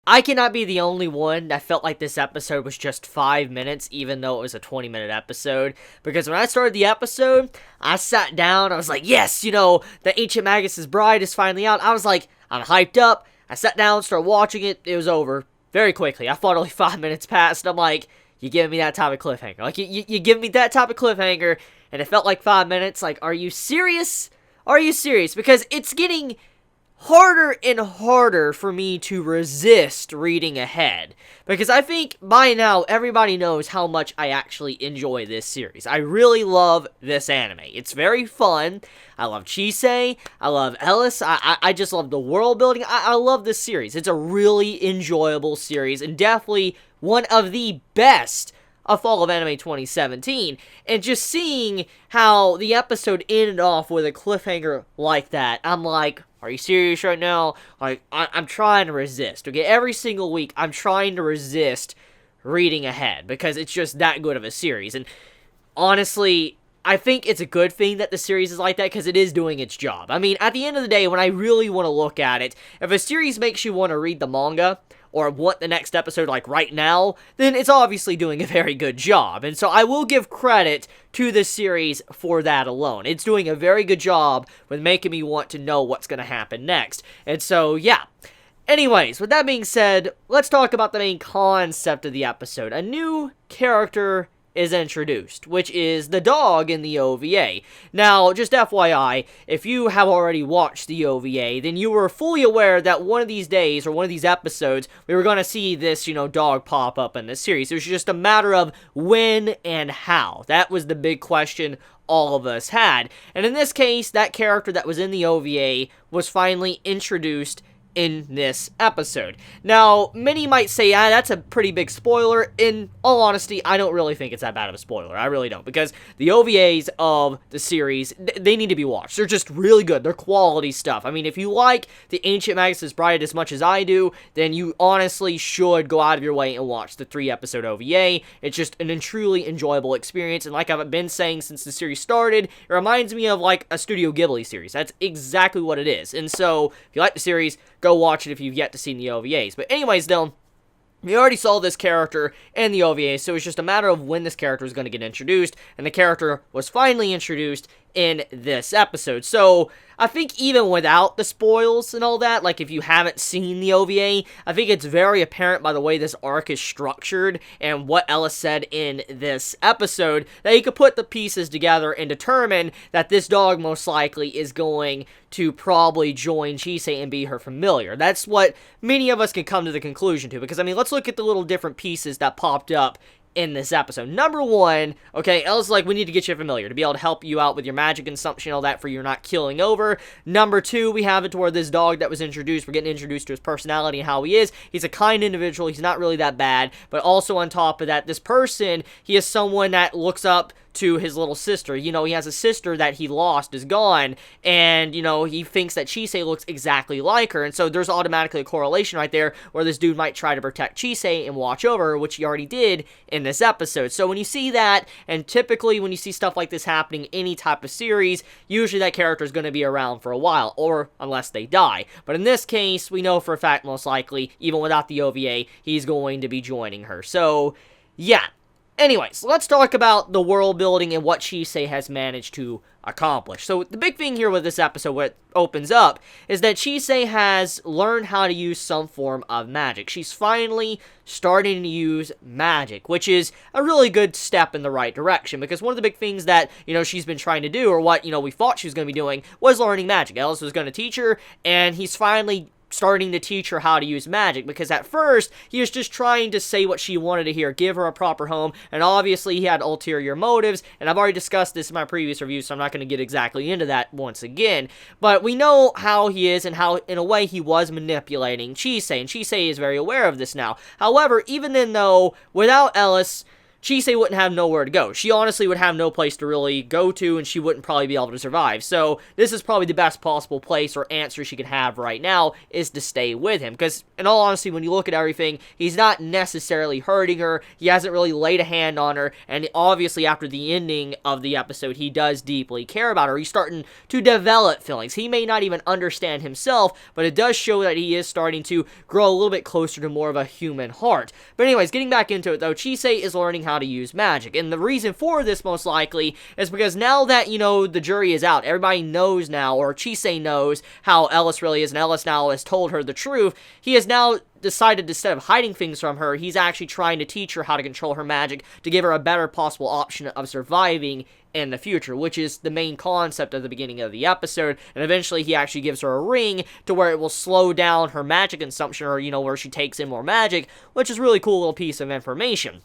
I cannot be the only one that felt like this episode was just 5 minutes, even though it was a 20-minute episode. Because when I started the episode, I sat down, I was like, yes, the Ancient Magus' Bride is finally out. I was like, I'm hyped up. I sat down, started watching it, it was over very quickly. I thought only 5 minutes passed, and I'm like, you giving me that type of cliffhanger. Like, you give me that type of cliffhanger, and it felt like 5 minutes. Like, are you serious? Are you serious? Because it's getting harder and harder for me to resist reading ahead, because I think by now everybody knows how much I actually enjoy this series. I really love this anime. It's very fun. I love Chise. I love Elias. I just love the world building. I love this series. It's a really enjoyable series, and definitely one of the best of Fall of Anime 2017, and just seeing how the episode ended off with a cliffhanger like that, I'm like, are you serious right now? Like, I'm trying to resist, okay? Every single week, I'm trying to resist reading ahead, because it's just that good of a series, and honestly, I think it's a good thing that the series is like that, because it is doing its job. I mean, at the end of the day, when I really want to look at it, if a series makes you want to read the manga, or want the next episode, like, right now, then it's obviously doing a very good job. And so I will give credit to this series for that alone. It's doing a very good job with making me want to know what's going to happen next. And so, yeah. Anyways, with that being said, let's talk about the main concept of the episode. A new character is introduced, which is the dog in the OVA. Now, just FYI, if you have already watched the OVA, then you were fully aware that one of these days, or one of these episodes, we were going to see this, dog pop up in this series. It was just a matter of when and how. That was the big question all of us had. And in this case, that character that was in the OVA was finally introduced in this episode. Now, many might say, that's a pretty big spoiler. In all honesty, I don't really think it's that bad of a spoiler. I really don't, because the OVAs of the series, they need to be watched. They're just really good. They're quality stuff. I mean, if you like the Ancient Magus' Bride as much as I do, then you honestly should go out of your way and watch the 3-episode OVA. It's just an truly enjoyable experience, and like I've been saying since the series started, it reminds me of like a Studio Ghibli series. That's exactly what it is. And so, if you like the series, go watch it if you've yet to see the OVAs. But anyways, though, we already saw this character in the OVA, so it's just a matter of when this character is going to get introduced, and the character was finally introduced in this episode. So, I think even without the spoils and all that, like if you haven't seen the OVA, I think it's very apparent by the way this arc is structured and what Elias said in this episode, that you could put the pieces together and determine that this dog most likely is going to probably join Chise and be her familiar. That's what many of us can come to the conclusion to, because I mean, let's look at the little different pieces that popped up in this episode. Number one, okay, Elle's like, we need to get you familiar to be able to help you out with your magic consumption, all that, for you're not killing over. Number two, we have it to where this dog that was introduced, we're getting introduced to his personality and how he is. He's a kind individual, he's not really that bad, but also on top of that, this person, he is someone that looks up to his little sister. He has a sister that he lost, is gone, and, he thinks that Chise looks exactly like her, and so there's automatically a correlation right there where this dude might try to protect Chise and watch over her, which he already did in this episode. So when you see that, and typically when you see stuff like this happening in any type of series, usually that character is going to be around for a while, or unless they die. But in this case, we know for a fact, most likely, even without the OVA, he's going to be joining her. So, yeah. Anyways, let's talk about the world building and what Chise has managed to accomplish. So the big thing here with this episode, what opens up, is that Chise has learned how to use some form of magic. She's finally starting to use magic, which is a really good step in the right direction, because one of the big things that, she's been trying to do, or what, we thought she was going to be doing, was learning magic. Elias was going to teach her, and he's finally starting to teach her how to use magic, because at first, he was just trying to say what she wanted to hear, give her a proper home, and obviously he had ulterior motives, and I've already discussed this in my previous review, so I'm not going to get exactly into that once again, but we know how he is, and how, in a way, he was manipulating Chise, and Chise is very aware of this now. However, even then, though, without Elias, Chise wouldn't have nowhere to go. She honestly would have no place to really go to, and she wouldn't probably be able to survive. So this is probably the best possible place or answer she could have right now, is to stay with him. Because, in all honesty, when you look at everything, he's not necessarily hurting her. He hasn't really laid a hand on her, and obviously after the ending of the episode, he does deeply care about her. He's starting to develop feelings. He may not even understand himself, but it does show that he is starting to grow a little bit closer to more of a human heart. But anyways, getting back into it though, Chise is learning how to use magic, and the reason for this most likely is because now that, you know, the jury is out, everybody knows now, or Chise knows how Elias really is, and Elias now has told her the truth. He has now decided, instead of hiding things from her, he's actually trying to teach her how to control her magic to give her a better possible option of surviving in the future, which is the main concept of the beginning of the episode. And eventually he actually gives her a ring to where it will slow down her magic consumption, or, you know, where she takes in more magic, which is a really cool little piece of information.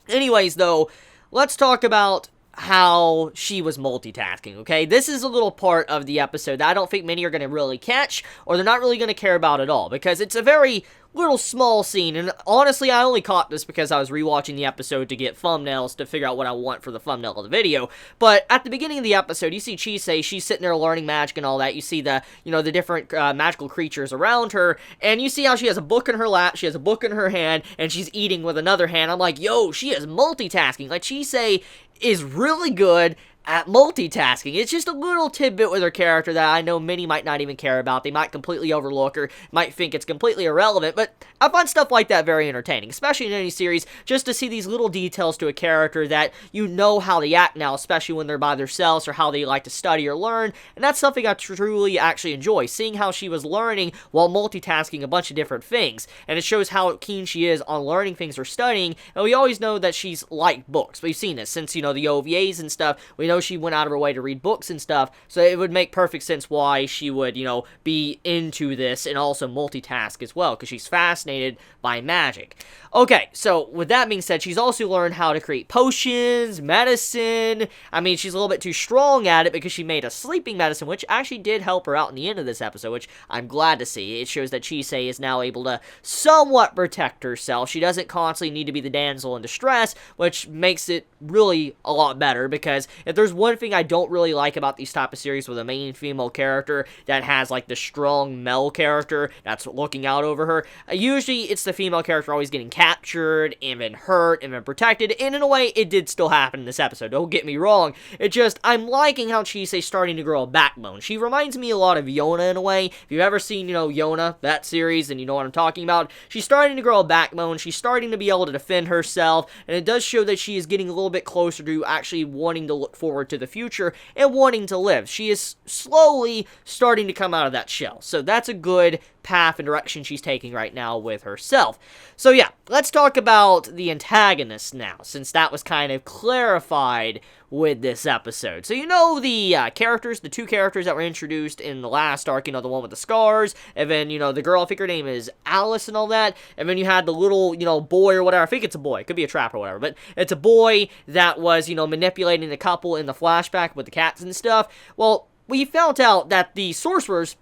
Anyways, though, let's talk about how she was multitasking, okay? This is a little part of the episode that I don't think many are going to really catch, or they're not really going to care about at all, because it's a very little small scene, and honestly, I only caught this because I was rewatching the episode to get thumbnails to figure out what I want for the thumbnail of the video. But at the beginning of the episode, you see Chise, she's sitting there learning magic and all that. You see the, you know, the different magical creatures around her, and you see how she has a book in her lap, she has a book in her hand, and she's eating with another hand. I'm like, yo, she is multitasking. Like, Chise is really good at multitasking. It's just a little tidbit with her character that I know many might not even care about. They might completely overlook her, might think it's completely irrelevant, but I find stuff like that very entertaining, especially in any series, just to see these little details to a character that you know how they act now, especially when they're by themselves, or how they like to study or learn, and that's something I truly actually enjoy, seeing how she was learning while multitasking a bunch of different things, and it shows how keen she is on learning things or studying, and we always know that she's liked books. We've seen this since, you know, the OVAs and stuff. We know she went out of her way to read books and stuff, so it would make perfect sense why she would, you know, be into this and also multitask as well, because she's fascinated by magic. Okay, so with that being said, she's also learned how to create potions, medicine. I mean, she's a little bit too strong at it because she made a sleeping medicine, which actually did help her out in the end of this episode, which I'm glad to see. It shows that Chise is now able to somewhat protect herself. She doesn't constantly need to be the damsel in distress, which makes it really a lot better, because if there's one thing I don't really like about these type of series with a main female character that has like the strong male character that's looking out over her, usually it's the female character always getting captured and then hurt and then protected, and in a way it did still happen in this episode, don't get me wrong. It just, I'm liking how Chise's starting to grow a backbone. She reminds me a lot of Yona in a way. If you've ever seen, you know, Yona, that series, and you know what I'm talking about, she's starting to grow a backbone, she's starting to be able to defend herself, and it does show that she is getting a little bit closer to actually wanting to look forward to the future and wanting to live. She is slowly starting to come out of that shell, so that's a good path and direction she's taking right now with herself. So yeah, let's talk about the antagonist now, since that was kind of clarified with this episode. So you know the characters, the two characters that were introduced in the last arc, you know, the one with the scars, and then, you know, the girl, I think her name is Alice and all that, and then you had the little, you know, boy or whatever, I think it's a boy, it could be a trap or whatever, but it's a boy that was, you know, manipulating the couple in the flashback with the cats and stuff. Well, we found out that the sorcerers,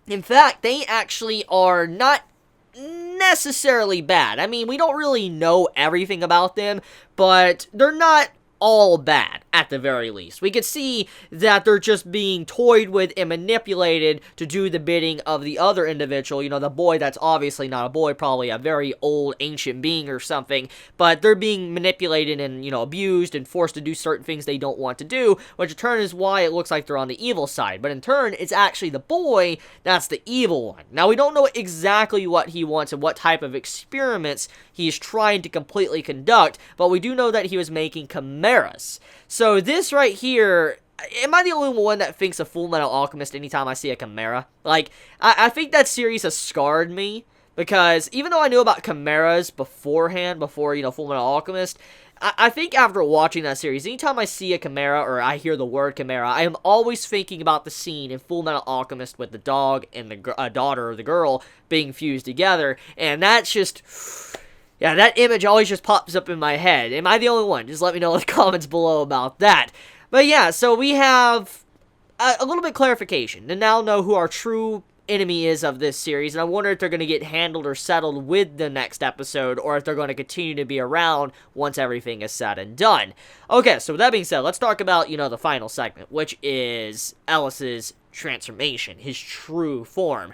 in fact, they actually are not necessarily bad. I mean, we don't really know everything about them, but they're not all bad, at the very least. We could see that they're just being toyed with and manipulated to do the bidding of the other individual, you know, the boy that's obviously not a boy, probably a very old ancient being or something, but they're being manipulated and, you know, abused and forced to do certain things they don't want to do, which in turn is why it looks like they're on the evil side, but in turn, it's actually the boy that's the evil one. Now, we don't know exactly what he wants and what type of experiments he's trying to completely conduct, but we do know that he was making chimeras. So this right here, am I the only one that thinks of Full Metal Alchemist anytime I see a chimera? Like, I think that series has scarred me, because even though I knew about chimeras beforehand, before, you know, Full Metal Alchemist, I think after watching that series, anytime I see a chimera or I hear the word chimera, I am always thinking about the scene in Full Metal Alchemist with the dog and the daughter or the girl being fused together, and that's just... yeah, that image always just pops up in my head. Am I the only one? Just let me know in the comments below about that. But yeah, so we have a little bit of clarification to now know who our true enemy is of this series, and I wonder if they're going to get handled or settled with the next episode, or if they're going to continue to be around once everything is said and done. Okay, so with that being said, let's talk about, the final segment, which is Elias's transformation, his true form.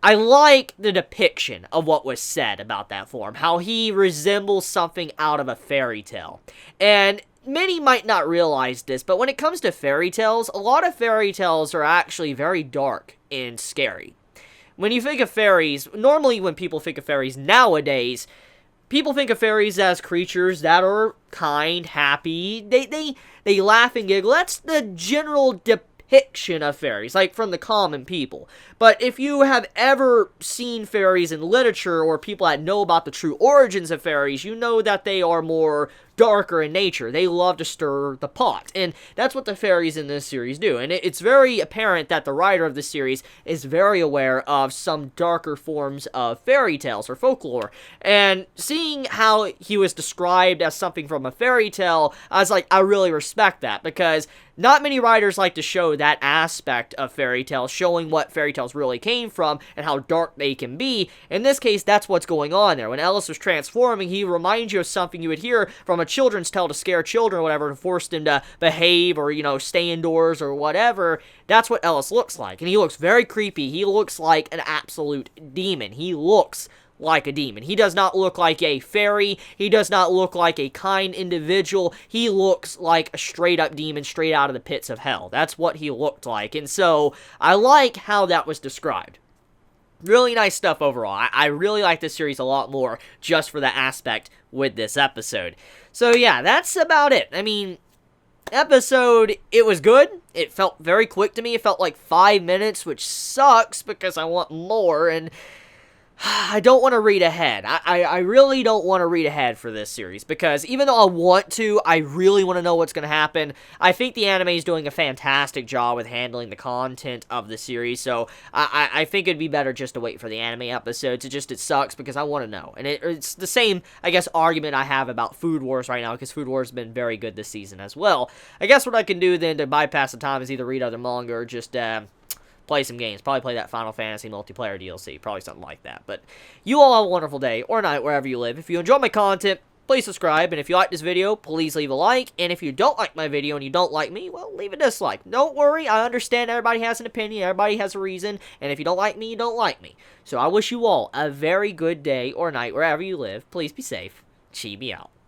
I like the depiction of what was said about that form, how he resembles something out of a fairy tale. And many might not realize this, but when it comes to fairy tales, a lot of fairy tales are actually very dark and scary. When you think of fairies, normally when people think of fairies nowadays, people think of fairies as creatures that are kind, happy, they laugh and giggle. That's the general depiction of fairies, like from the common people. But if you have ever seen fairies in literature, or people that know about the true origins of fairies, you know that they are more darker in nature. They love to stir the pot, and that's what the fairies in this series do. And it's very apparent that the writer of the series is very aware of some darker forms of fairy tales or folklore. And seeing how he was described as something from a fairy tale, I was like, I really respect that, because not many writers like to show that aspect of fairy tales, showing what fairy tales really came from and how dark they can be. In this case, that's what's going on there. When Elias was transforming, he reminds you of something you would hear from a children's tale to scare children or whatever, to force them to behave or, stay indoors or whatever. That's what Elias looks like. And he looks very creepy. He looks like an absolute demon. He looks like a demon. He does not look like a fairy. He does not look like a kind individual. He looks like a straight up demon, straight out of the pits of hell. That's what he looked like. And so I like how that was described. Really nice stuff overall. I really like this series a lot more just for the aspect with this episode. So yeah, that's about it. I mean, episode, it was good. It felt very quick to me. It felt like 5 minutes, which sucks because I want more, and I don't want to read ahead. I really don't want to read ahead for this series, because even though I want to, I really want to know what's going to happen. I think the anime is doing a fantastic job with handling the content of the series, so I think it'd be better just to wait for the anime episodes. It sucks because I want to know. And it's the same, I guess, argument I have about Food Wars right now, because Food Wars has been very good this season as well. I guess what I can do then to bypass the time is either read other manga or just play some games. Probably play that Final Fantasy multiplayer DLC. Probably something like that. But you all have a wonderful day or night wherever you live. If you enjoy my content, please subscribe. And if you like this video, please leave a like. And if you don't like my video and you don't like me, well, leave a dislike. Don't worry. I understand everybody has an opinion. Everybody has a reason. And if you don't like me, you don't like me. So I wish you all a very good day or night wherever you live. Please be safe. Chibi out.